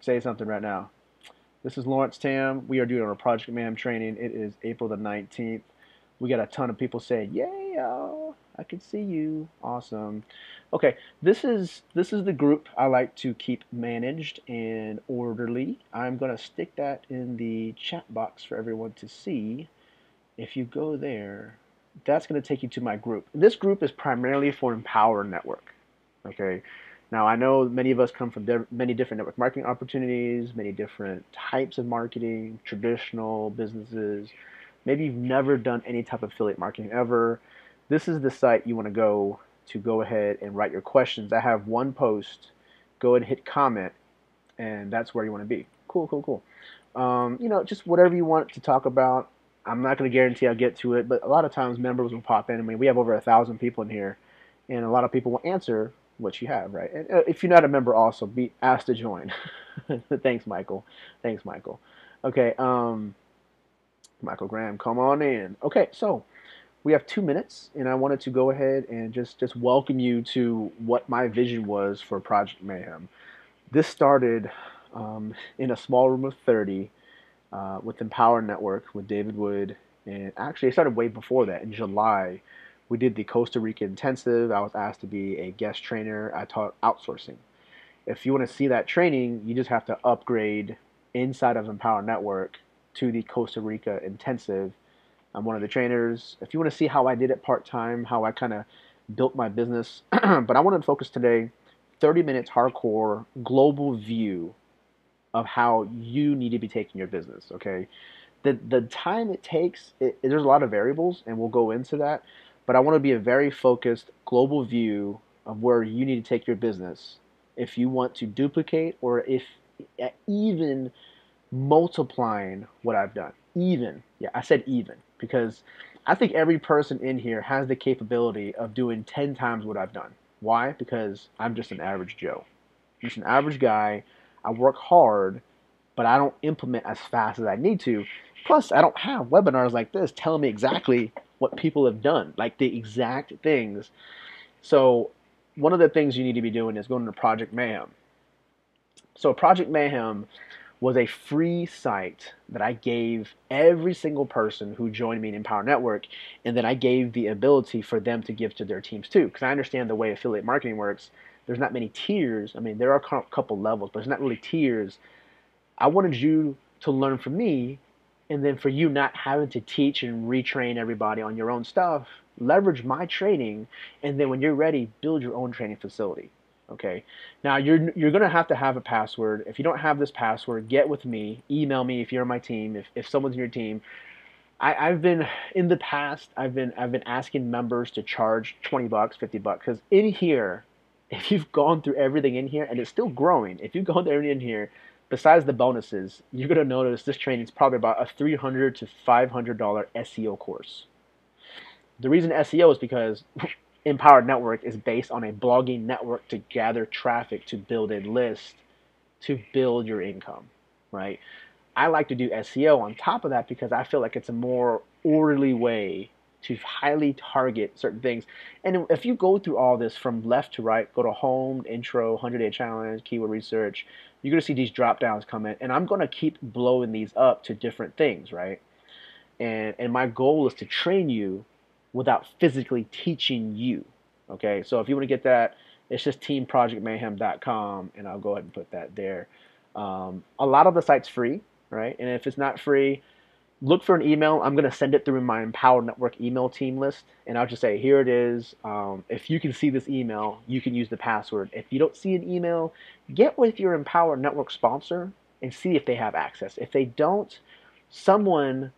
Say something right now. This is Lawrence Tam. We are doing our Project Mayhem training. It is April the 19th. We got a ton of people saying, "Yay, y'all. I can see you. Awesome." Okay, this is the group I like to keep managed and orderly. I'm going to stick that in the chat box for everyone to see. If you go there, that's going to take you to my group. This group is primarily for Empower Network. Okay. Now, I know many of us come from many different network marketing opportunities, many different types of marketing, traditional businesses. Maybe you've never done any type of affiliate marketing ever. This is the site you want to go ahead and write your questions. I have one post. Go ahead and hit comment, and that's where you want to be. Cool, cool, cool. Just whatever you want to talk about. I'm not going to guarantee I'll get to it, but a lot of times members will pop in. I mean, we have over 1,000 people in here, and a lot of people will answer what you have, right? And if you're not a member, also be asked to join. Thanks, Michael. Thanks, Michael. Okay, Michael Graham, come on in. Okay, so we have 2 minutes, and I wanted to go ahead and just welcome you to what my vision was for Project Mayhem. This started in a small room of 30 with Empower Network with David Wood, and actually it started way before that. In July, we did the Costa Rica intensive. I was asked to be a guest trainer. I taught outsourcing. If you want to see that training, you just have to upgrade inside of Empower Network to the Costa Rica intensive. I'm one of the trainers. If you want to see how I did it part-time, how I kind of built my business, but I wanted to focus today 30 minutes hardcore global view of how you need to be taking your business, okay? The time it takes, there's a lot of variables, and we'll go into that, but I want to be a very focused global view of where you need to take your business if you want to duplicate or if even multiplying what I've done. Even, yeah, I said even, because I think every person in here has the capability of doing 10 times what I've done. Why? Because I'm just an average Joe. I'm just an average guy. I work hard, but I don't implement as fast as I need to. Plus, I don't have webinars like this telling me exactly what people have done, like the exact things. So one of the things you need to be doing is going to Project Mayhem. So Project Mayhem was a free site that I gave every single person who joined me in Empower Network, and then I gave the ability for them to give to their teams too, because I understand the way affiliate marketing works. There's not many tiers. I mean, there are a couple levels, but there's not really tiers. I wanted you to learn from me, and then for you not having to teach and retrain everybody on your own stuff, leverage my training, and then when you're ready, build your own training facility. Okay. Now you're gonna have to have a password. If you don't have this password, get with me. Email me if you're on my team. If someone's in your team, I've been in the past. I've been asking members to charge $20, $50, because in here, if you've gone through everything in here, and it's still growing, if you've gone through everything in here, besides the bonuses, you're gonna notice this training is probably about a $300 to $500 SEO course. The reason SEO is because Empowered Network is based on a blogging network to gather traffic to build a list to build your income, right? I like to do SEO on top of that because I feel like it's a more orderly way to highly target certain things. And if you go through all this from left to right, go to home, intro, 100-day challenge, keyword research, you're going to see these drop downs come in. And I'm going to keep blowing these up to different things, right? And my goal is to train you without physically teaching you. Okay, so if you want to get that, it's just teamprojectmayhem.com, and I'll go ahead and put that there. A lot of the site's free, right? And if it's not free, look for an email. I'm going to send it through my Empower Network email team list, and I'll just say, here it is. If you can see this email, you can use the password. If you don't see an email, get with your Empower Network sponsor and see if they have access. If they don't, someone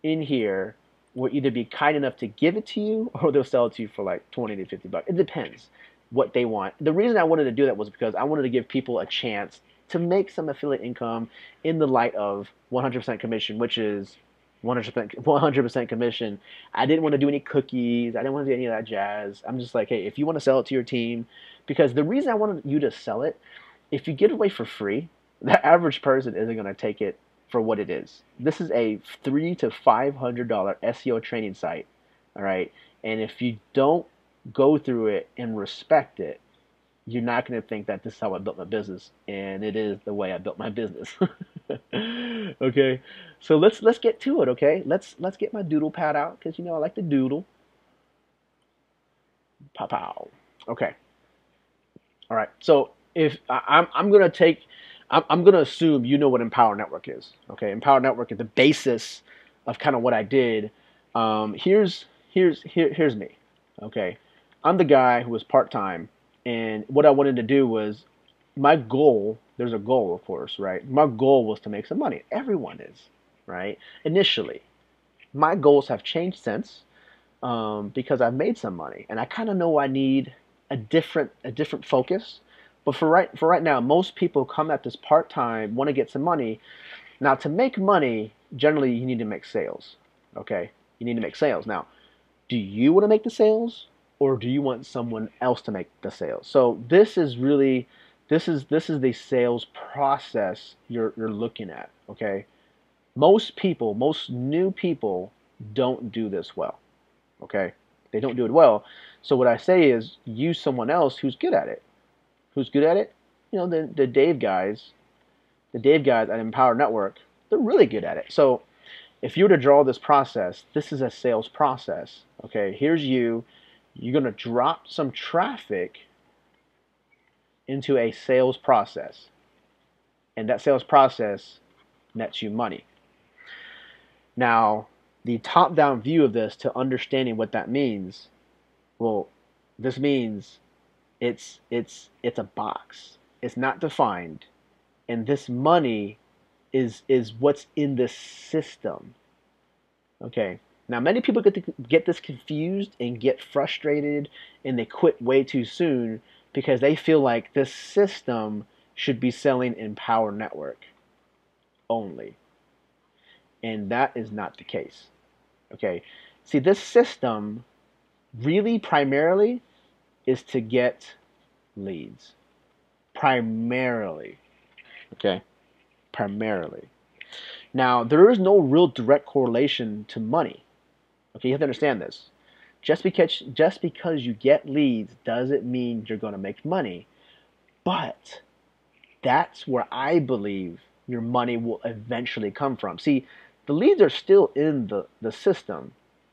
in here will either be kind enough to give it to you or they'll sell it to you for like 20 to $50. It depends what they want. The reason I wanted to do that was because I wanted to give people a chance to make some affiliate income in the light of 100% commission, which is 100% commission. I didn't want to do any cookies. I didn't want to do any of that jazz. I'm just like, hey, if you want to sell it to your team, because the reason I wanted you to sell it, if you give it away for free, the average person isn't going to take it for what it is. This is a $300 to $500 SEO training site, all right? And if you don't go through it and respect it, you're not going to think that this is how I built my business, and it is the way I built my business. Okay, so let's get to it. Okay, let's get my doodle pad out because I like to doodle. Pow pow. Okay, all right. So if I'm gonna take, I'm gonna assume you know what Empower Network is. Okay, Empower Network is the basis of kind of what I did. Here's me. Okay, I'm the guy who was part time, and what I wanted to do was my goal. There's a goal, of course, right? My goal was to make some money. Everyone is, right? Initially, my goals have changed since because I've made some money, and I kind of know I need a different focus. But for right now, most people come at this part time, want to get some money. Now, to make money, generally you need to make sales. Okay, you need to make sales. Now, do you want to make the sales, or do you want someone else to make the sales? So this is really this is the sales process you're looking at. Okay, most new people don't do this well. Okay, they don't do it well. So what I say is use someone else who's good at it. Who's good at it? The Dave guys at Empower Network, they're really good at it. So if you were to draw this process, this is a sales process. Okay, here's you. You're going to drop some traffic into a sales process, and that sales process nets you money. Now, the top-down view of this to understanding what that means, well, this means it's a box. It's not defined, and this money is what's in this system. Okay. Now, many people get this confused and get frustrated, and they quit way too soon because they feel like this system should be selling Empower Network only, and that is not the case. Okay. See, this system really primarily is to get leads. Primarily. Okay. Primarily. Now, there is no real direct correlation to money. Okay, you have to understand this. Just because you get leads doesn't mean you're going to make money, but that's where I believe your money will eventually come from. See, the leads are still in the system,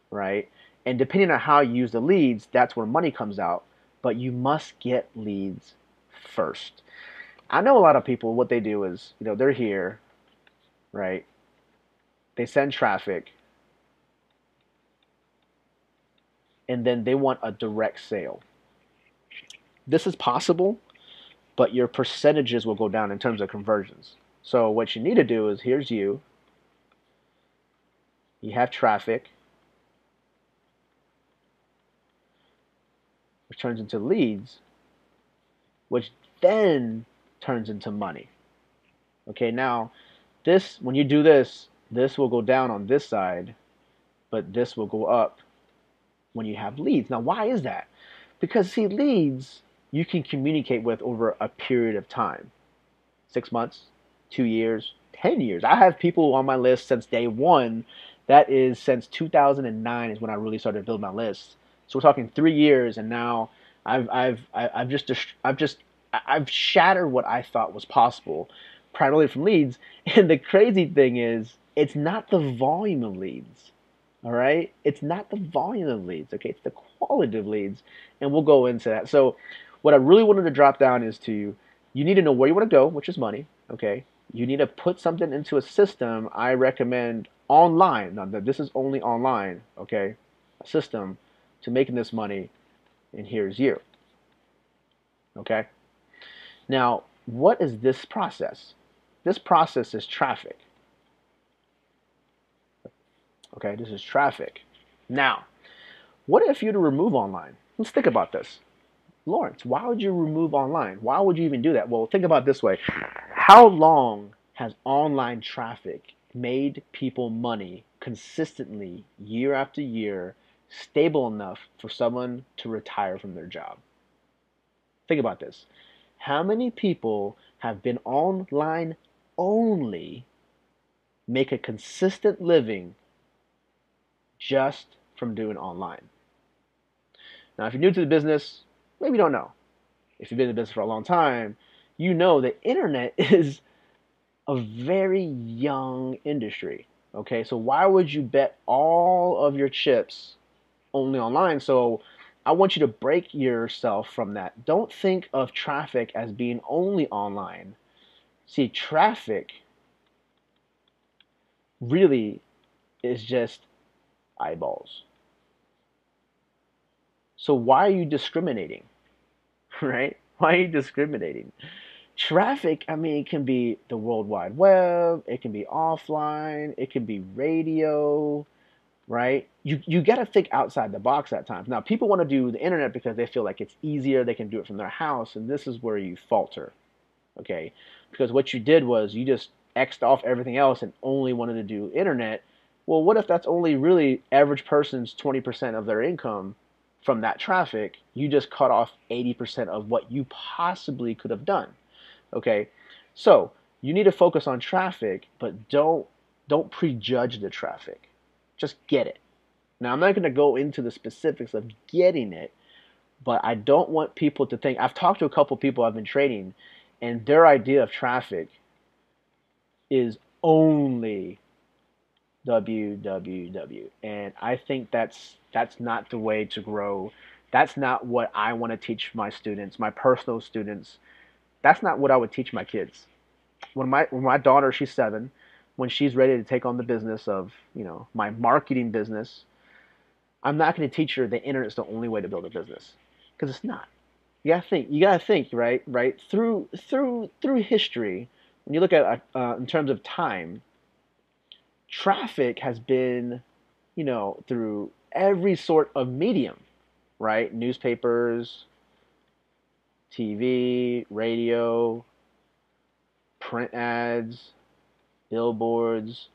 right? And depending on how you use the leads, that's where money comes out. But you must get leads first. I know a lot of people, what they do is, they're here, right? They send traffic, and then they want a direct sale. This is possible, but your percentages will go down in terms of conversions. So what you need to do is, here's you have traffic, which turns into leads, which then turns into money. Okay, now when you do this will go down on this side, but this will go up when you have leads. Now, why is that? Because, see, leads you can communicate with over a period of time. 6 months, 2 years, 10 years. I have people on my list since day one. That is since 2009 is when I really started to build my list. So we're talking 3 years, and now I've shattered what I thought was possible, primarily from leads. And the crazy thing is, it's not the volume of leads. All right, it's not the volume of leads. Okay, it's the quality of leads, and we'll go into that. So, what I really wanted to drop down is you need to know where you want to go, which is money. Okay, you need to put something into a system. I recommend online. Now, this is only online. Okay, a system to making this money, and here's you. Okay, now what is this process? This process is traffic. Okay, this is traffic. Now, what if you were to remove online? Let's think about this. Lawrence, why would you remove online? Why would you even do that? Well, think about it this way. How long has online traffic made people money consistently, year after year, stable enough for someone to retire from their job? Think about this. How many people have been online only, make a consistent living just from doing online? Now, if you're new to the business, maybe you don't know. if you've been in business for a long time, you know the internet is a very young industry. Okay, so why would you bet all of your chips only online? So I want you to break yourself from that. Don't think of traffic as being only online. See, traffic really is just eyeballs. So why are you discriminating? Right? Why are you discriminating? Traffic, I mean, it can be the World Wide Web, it can be offline, it can be radio, right? You got to think outside the box at times. Now, people want to do the internet because they feel like it's easier, they can do it from their house, and this is where you falter, okay? Because what you did was you just X'd off everything else and only wanted to do internet. Well, what if that's only really average person's 20% of their income from that traffic? You just cut off 80% of what you possibly could have done. Okay, so you need to focus on traffic, but don't prejudge the traffic. Just get it. Now I'm not going to go into the specifics of getting it, but I don't want people to think. I've talked to a couple people I've been trading, and their idea of traffic is only www, and I think that's not the way to grow. That's not what I want to teach my students, my personal students. That's not what I would teach my kids. When my daughter, she's 7, when she's ready to take on the business of, my marketing business, I'm not going to teach her the internet's the only way to build a business, because it's not. You gotta think, right through history. When you look at in terms of time, traffic has been, through every sort of medium, right? Newspapers, TV, radio, print ads, billboards,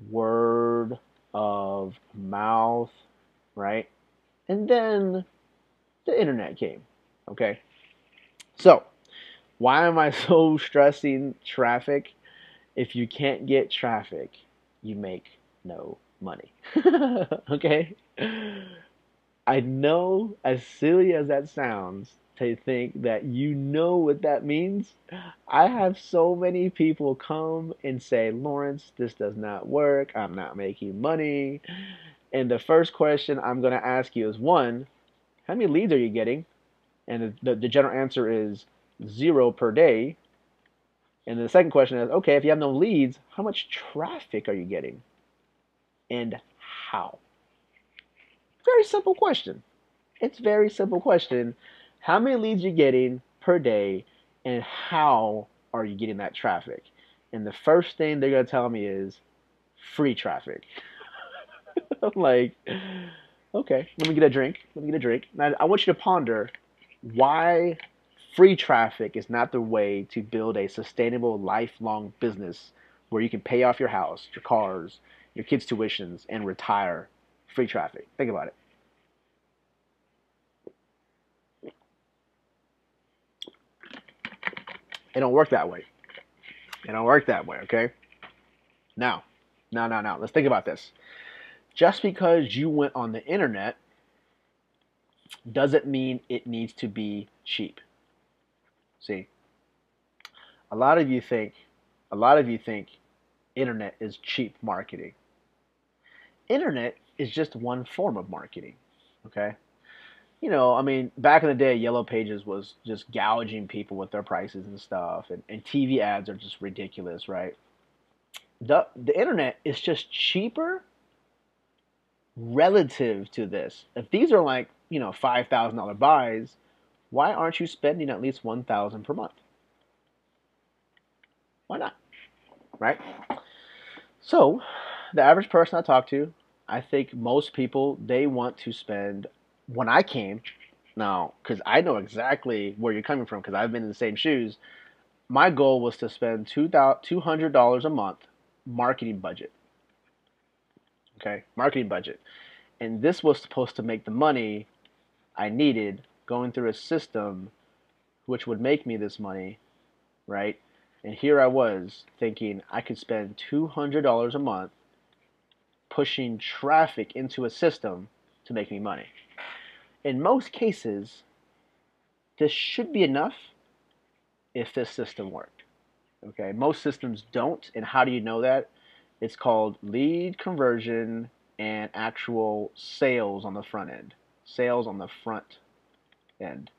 word of mouth, right? And then the internet came. Okay. So, why am I so stressing traffic? If you can't get traffic, you make no money. Okay? I know, as silly as that sounds, to think that you know what that means. I have so many people come and say, Lawrence, this does not work. I'm not making money. And the first question I'm going to ask you is, one, how many leads are you getting? And the general answer is 0 per day. And the second question is, okay, if you have no leads, how much traffic are you getting? And how? Very simple question. It's a very simple question. How many leads are you getting per day, and how are you getting that traffic? And the first thing they're going to tell me is free traffic. I'm like, okay, let me get a drink. Let me get a drink. Now, I want you to ponder why free traffic is not the way to build a sustainable, lifelong business where you can pay off your house, your cars, your kids' tuitions, and retire. Free traffic. Think about it. It don't work that way. It don't work that way, okay? Now, now. Let's think about this. Just because you went on the internet doesn't mean it needs to be cheap. See, a lot of you think, a lot of you think internet is cheap marketing. Internet is just one form of marketing, okay? I mean, back in the day, Yellow Pages was just gouging people with their prices and stuff, and TV ads are just ridiculous, right? The internet is just cheaper relative to this. If these are like, $5,000 buys, why aren't you spending at least 1,000 per month? Why not? Right? So, the average person I talk to, I think most people, they want to spend, when I came, now, because I know exactly where you're coming from, because I've been in the same shoes, my goal was to spend $200 a month marketing budget. Okay, marketing budget. And this was supposed to make the money I needed going through a system which would make me this money, right? And here I was thinking I could spend $200 a month pushing traffic into a system to make me money. In most cases, this should be enough if this system worked. Okay, most systems don't, and how do you know that? It's called lead conversion and actual sales on the front end. Sales on the front end.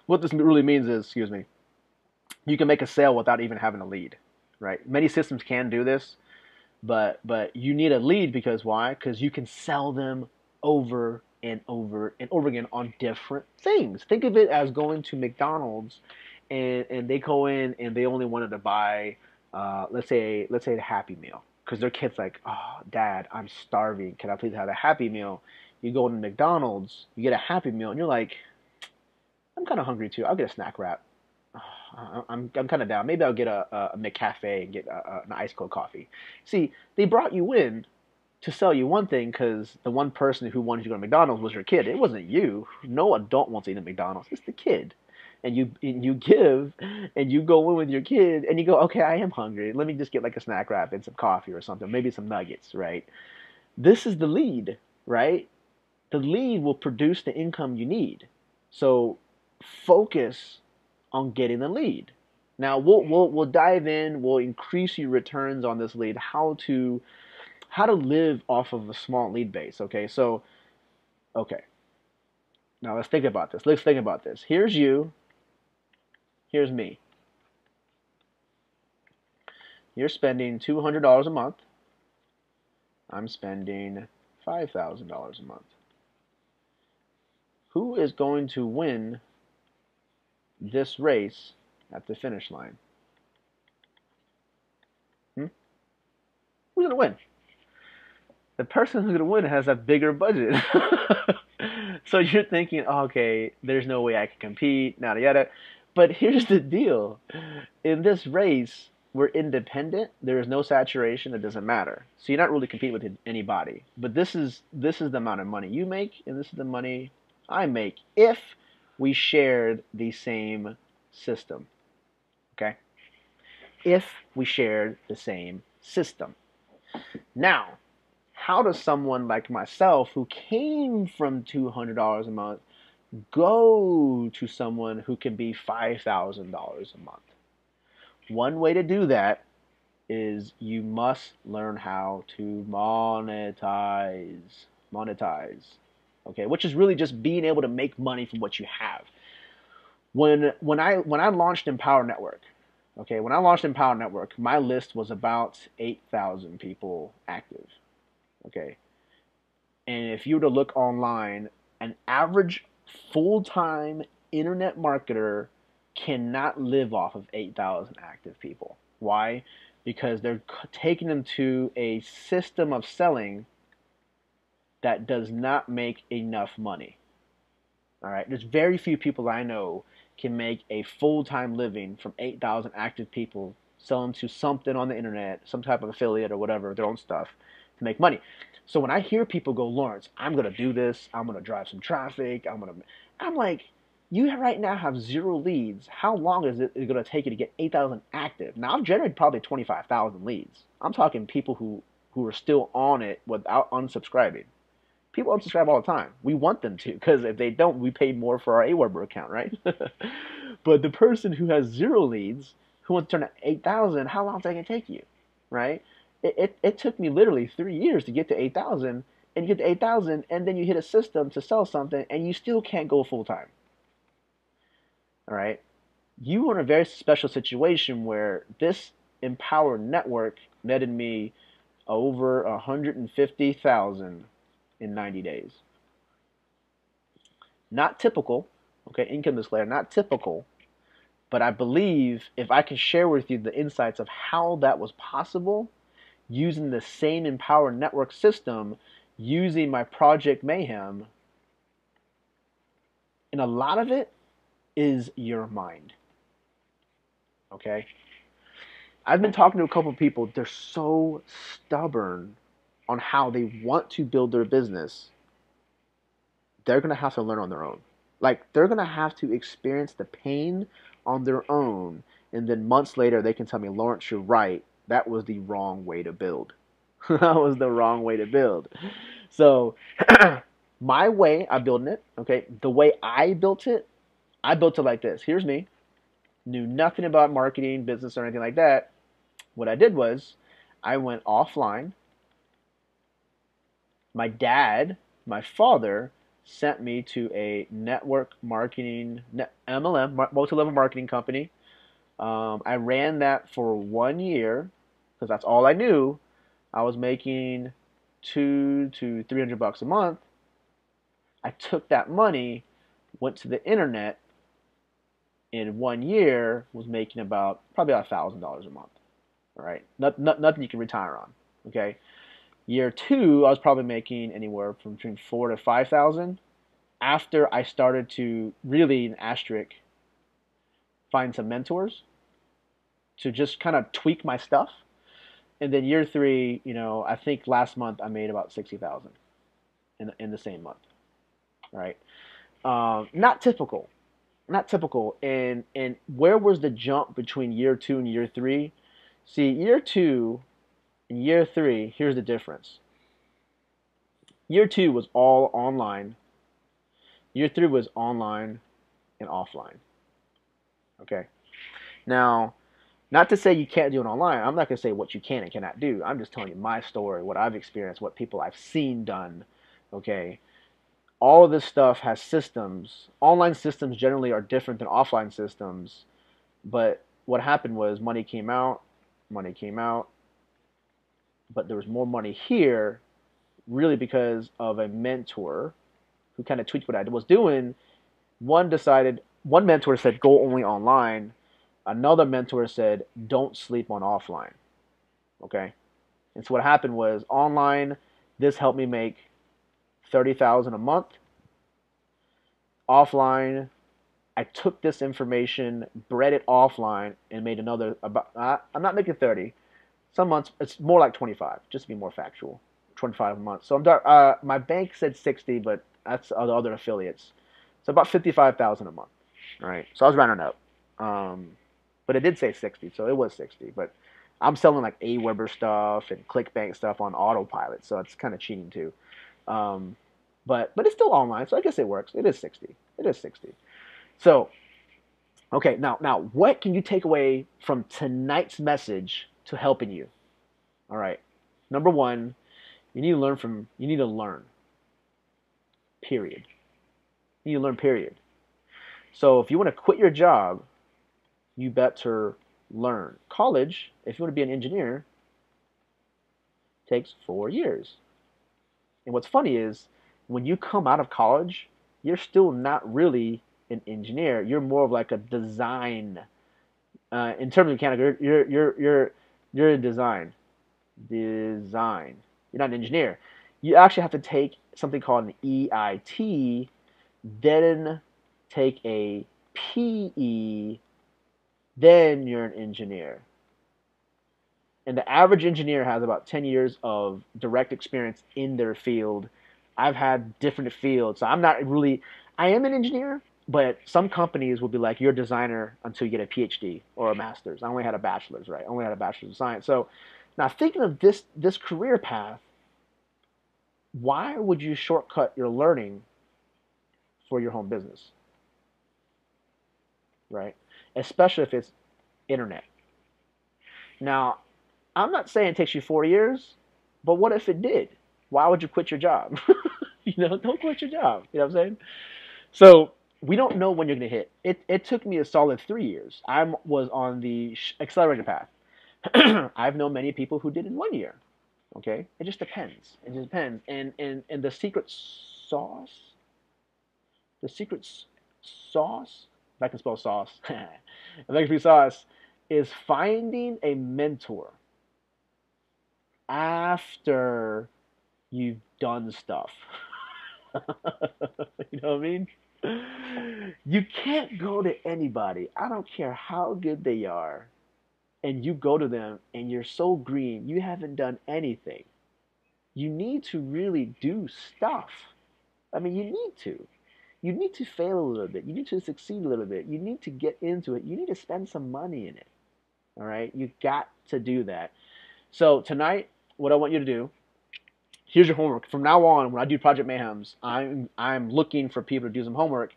What this really means is, excuse me, you can make a sale without even having a lead, right? Many systems can do this, but you need a lead because why? Because you can sell them over and over and over again on different things. Think of it as going to McDonald's and they go in and they only wanted to buy let's say the Happy Meal because their kid's like, oh, Dad, I'm starving. Can I please have a Happy Meal? You go to McDonald's, you get a Happy Meal, and you're like, I'm kind of hungry too. I'll get a snack wrap. I'm kind of down. Maybe I'll get a McCafe and get an ice cold coffee. See, they brought you in to sell you one thing because the one person who wanted you to go to McDonald's was your kid. It wasn't you. No adult wants to eat at McDonald's. It's the kid. And you give and you go in with your kid and you go, okay, I am hungry. Let me just get like a snack wrap and some coffee or something, maybe some nuggets, right? This is the lead, right? The lead will produce the income you need. So focus on getting the lead. Now we'll dive in. We'll increase your returns on this lead. How to live off of a small lead base. Okay, so okay. Now let's think about this. Let's think about this. Here's you. Here's me. You're spending $200 a month. I'm spending $5,000 a month. Who is going to win this race at the finish line? Who's going to win? The person who's going to win has a bigger budget. So you're thinking, oh, okay, there's no way I can compete, yada yada. But here's the deal. In this race, we're independent. There is no saturation. It doesn't matter. So you're not really competing with anybody. But this is the amount of money you make, and this is the money I make if we shared the same system. Okay? If we shared the same system. Now, how does someone like myself who came from $200 a month go to someone who can be $5,000 a month? One way to do that is you must learn how to monetize. Monetize. Okay, which is really just being able to make money from what you have. When I launched Empower Network, okay, when I launched Empower Network, my list was about 8,000 people active. Okay. And if you were to look online, an average full-time internet marketer cannot live off of 8,000 active people. Why? Because they're taking them to a system of selling that does not make enough money. All right. There's very few people I know can make a full-time living from 8,000 active people selling to something on the internet, some type of affiliate or whatever, their own stuff, to make money. So when I hear people go, Lawrence, I'm going to do this. I'm going to drive some traffic. I'm like, you right now have 0 leads. How long is it going to take you to get 8,000 active? Now, I've generated probably 25,000 leads. I'm talking people who are still on it without unsubscribing. People unsubscribe all the time. We want them to, because if they don't, we pay more for our Aweber account, right? But the person who has 0 leads, who wants to turn to 8,000, how long is that going to take you, right? It took me literally 3 years to get to 8,000, and you get to 8,000, and then you hit a system to sell something, and you still can't go full time. All right, you are in a very special situation where this Empower Network netted me over 150,000 in 90 days. Not typical, okay, income disclaimer, not typical, but I believe if I can share with you the insights of how that was possible, using the same Empower Network system, using my Project Mayhem, and a lot of it is your mind. Okay? I've been talking to a couple of people. They're so stubborn on how they want to build their business. They're going to have to learn on their own. Like, they're going to have to experience the pain on their own, and then months later they can tell me, Lawrence, you're right. That was the wrong way to build. That was the wrong way to build. So my way of building it, okay, the way I built it I built it like this. Here's me. Knew nothing about marketing, business, or anything like that. What I did was I went offline. My dad, my father, sent me to a network marketing, MLM, multi-level marketing company. I ran that for 1 year because that's all I knew. I was making 200 to 300 bucks a month. I took that money, went to the internet, in 1 year was making about probably about $1,000 a month. All right, nothing you can retire on. Okay, year two I was probably making anywhere from between 4 to 5,000. After I started to really, an asterisk, find some mentors to just kind of tweak my stuff. And then year three, I think last month I made about 60,000 in the same month. Right, not typical, not typical. And where was the jump between year two and year three? See, year two and year three, here's the difference. Year two was all online. Year three was online and offline. Okay. Now, not to say you can't do it online. I'm not going to say what you can and cannot do. I'm just telling you my story, what I've experienced, what people I've seen done. Okay. All of this stuff has systems. Online systems generally are different than offline systems. But what happened was money came out, but there was more money here really because of a mentor who kind of tweaked what I was doing. One mentor said, go only online. Another mentor said, don't sleep on offline. Okay. And so what happened was online, this helped me make 30,000 a month. Offline, I took this information, bred it offline, and made another. I'm not making 30. Some months it's more like 25, just to be more factual. 25 a month. So my bank said 60, but that's the other affiliates. So about 55,000 a month. All right. So I was rounding up. But it did say 60, so it was 60. But I'm selling like AWeber stuff and ClickBank stuff on autopilot, so it's kind of cheating too. Um, but it's still online, so I guess it works. It is 60. It is 60. So okay, now what can you take away from tonight's message to helping you? All right. Number one, you need to learn. Period. You need to learn, period. So if you want to quit your job, you better learn. College, if you want to be an engineer, takes 4 years. And what's funny is when you come out of college, you're still not really an engineer. You're more of like a design. In terms of mechanical, you're a design. Design. You're not an engineer. You actually have to take something called an EIT, then take a PE, then you're an engineer. And the average engineer has about 10 years of direct experience in their field. I've had different fields. So I am an engineer, but some companies will be like, you're a designer until you get a PhD or a master's. I only had a bachelor's, right? I only had a bachelor's of science. So now thinking of this career path, why would you shortcut your learning for your home business, right? Especially if it's internet. Now, I'm not saying it takes you 4 years, but what if it did? Why would you quit your job? Don't quit your job. You know what I'm saying? So we don't know when you're going to hit. It took me a solid 3 years. I was on the accelerated path. I've known many people who did it in 1 year. Okay, it just depends. It just depends. And sauce, the secret sauce, if I can spell sauce, if I can spell sauce, is finding a mentor after you've done stuff. You know what I mean? You can't go to anybody. I don't care how good they are. And you go to them and you're so green, you haven't done anything. You need to really do stuff. I mean, you need to. You need to fail a little bit. You need to succeed a little bit. You need to get into it. You need to spend some money in it. All right? You got to do that. So tonight, what I want you to do, here's your homework. From now on, when I do Project Mayhems, I'm looking for people to do some homework.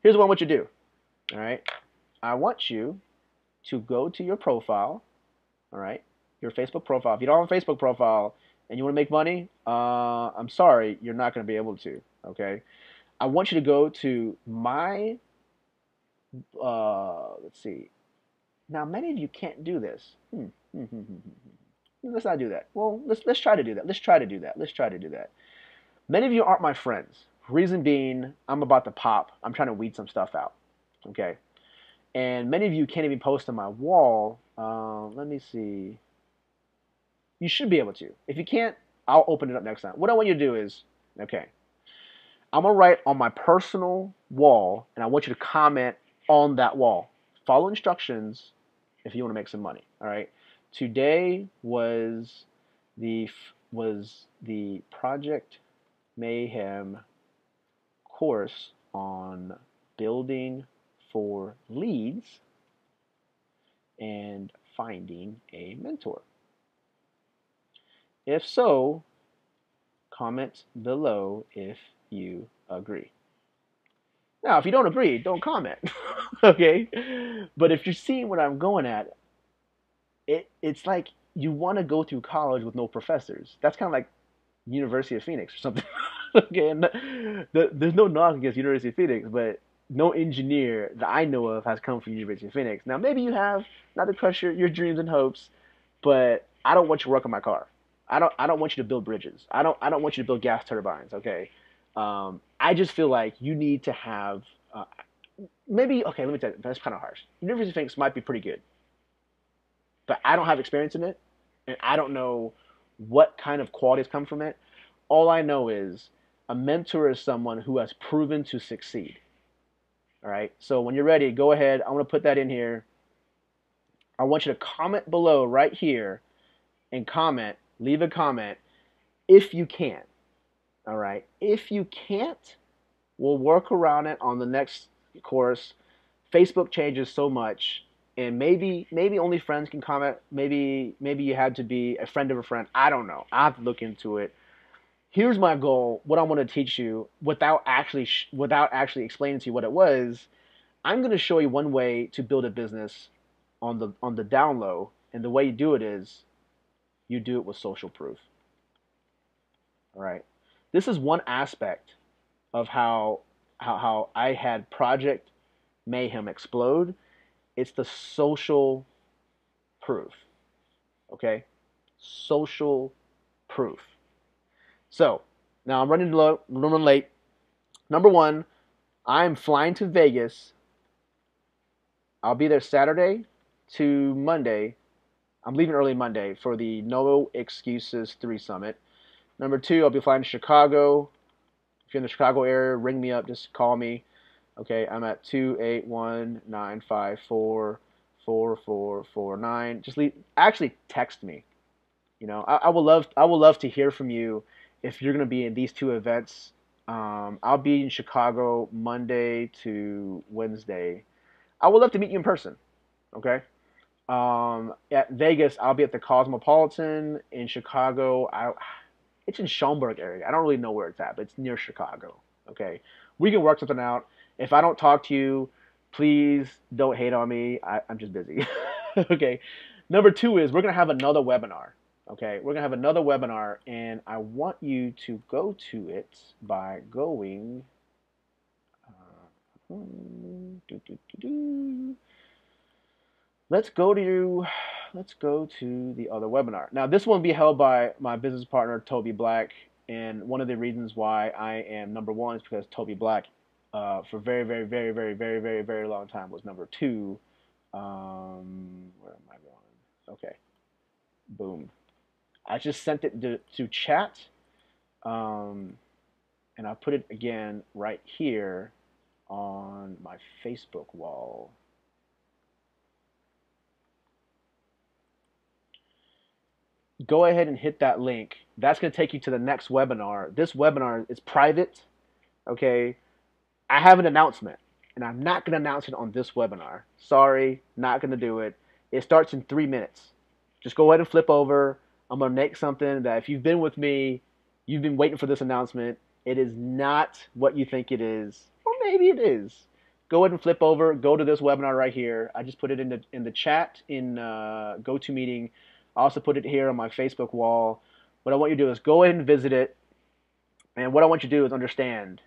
Here's what I want you to do. All right. I want you to go to your profile. All right. Your Facebook profile. If you don't have a Facebook profile and you want to make money, I'm sorry, you're not going to be able to. Okay. I want you to go to my. Let's see. Now, many of you can't do this. Let's not do that. Well, let's try to do that. Let's try to do that. Let's try to do that. Many of you aren't my friends. Reason being, I'm about to pop. I'm trying to weed some stuff out. Okay. And many of you can't even post on my wall. Let me see. You should be able to. If you can't, I'll open it up next time. What I want you to do is, okay, I'm going to write on my personal wall, and I want you to comment on that wall. Follow instructions if you want to make some money. All right. Today was the Project Mayhem course on building for leads and finding a mentor. If so, comment below if you agree. Now, if you don't agree, don't comment. Okay? But if you're seeing what I'm going at, it's like you want to go through college with no professors. That's kind of like University of Phoenix or something. Okay, and there's no knock against University of Phoenix, but no engineer that I know of has come from University of Phoenix. Now, maybe you have, not to crush your dreams and hopes, but I don't want you to work on my car. I don't want you to build bridges. I don't want you to build gas turbines. Okay, I just feel like you need to have maybe okay. Let me tell you, that's kind of harsh. University of Phoenix might be pretty good, but I don't have experience in it, and I don't know what kind of qualities come from it. All I know is a mentor is someone who has proven to succeed. All right. So when you're ready, go ahead. I'm going to put that in here. I want you to comment below right here and comment, leave a comment if you can. All right. If you can't, we'll work around it on the next course. Facebook changes so much, and maybe only friends can comment. Maybe you had to be a friend of a friend. I don't know. I have to look into it. Here's my goal. What I want to teach you without actually explaining to you what it was. I'm going to show you one way to build a business on the down low, and the way you do it is you do it with social proof. All right. This is one aspect of how I had Project Mayhem explode. It's the social proof. Okay? Social proof. So, now I'm running low, I'm running late. Number one, I'm flying to Vegas. I'll be there Saturday to Monday. I'm leaving early Monday for the No Excuses 3 Summit. Number two, I'll be flying to Chicago. If you're in the Chicago area, ring me up. Just call me. Okay, I'm at 281-954-4449. Just actually text me. You know, I would love to hear from you if you're going to be in these two events. I'll be in Chicago Monday to Wednesday. I would love to meet you in person. Okay. At Vegas, I'll be at the Cosmopolitan. In Chicago, it's in Schaumburg area. I don't really know where it's at, but it's near Chicago. Okay. We can work something out. If I don't talk to you, please don't hate on me. I'm just busy. Okay. Number two is we're going to have another webinar. Okay. We're going to have another webinar, and I want you to go to it by going. Let's go to the other webinar. Now, this one will be held by my business partner, Toby Black. And one of the reasons why I am number one is because Toby Black, for very, very, very, very, very, very, very long time, was number two. Where am I going? Okay. Boom. I just sent it to chat. And I'll put it again right here on my Facebook wall. Go ahead and hit that link. That's going to take you to the next webinar. This webinar is private. Okay. I have an announcement, and I'm not going to announce it on this webinar. Sorry, not going to do it. It starts in 3 minutes. Just go ahead and flip over. I'm going to make something that if you've been with me, you've been waiting for this announcement. It is not what you think it is, or maybe it is. go ahead and flip over, go to this webinar right here. I just put it in the chat in GoToMeeting. I also put it here on my Facebook wall. What I want you to do is go ahead and visit it. And what I want you to do is understand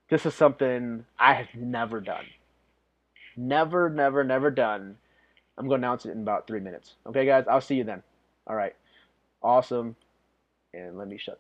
this is something I have never done. Never, never, never done. I'm going to announce it in about 3 minutes. Okay, guys? I'll see you then. All right. Awesome. And let me shut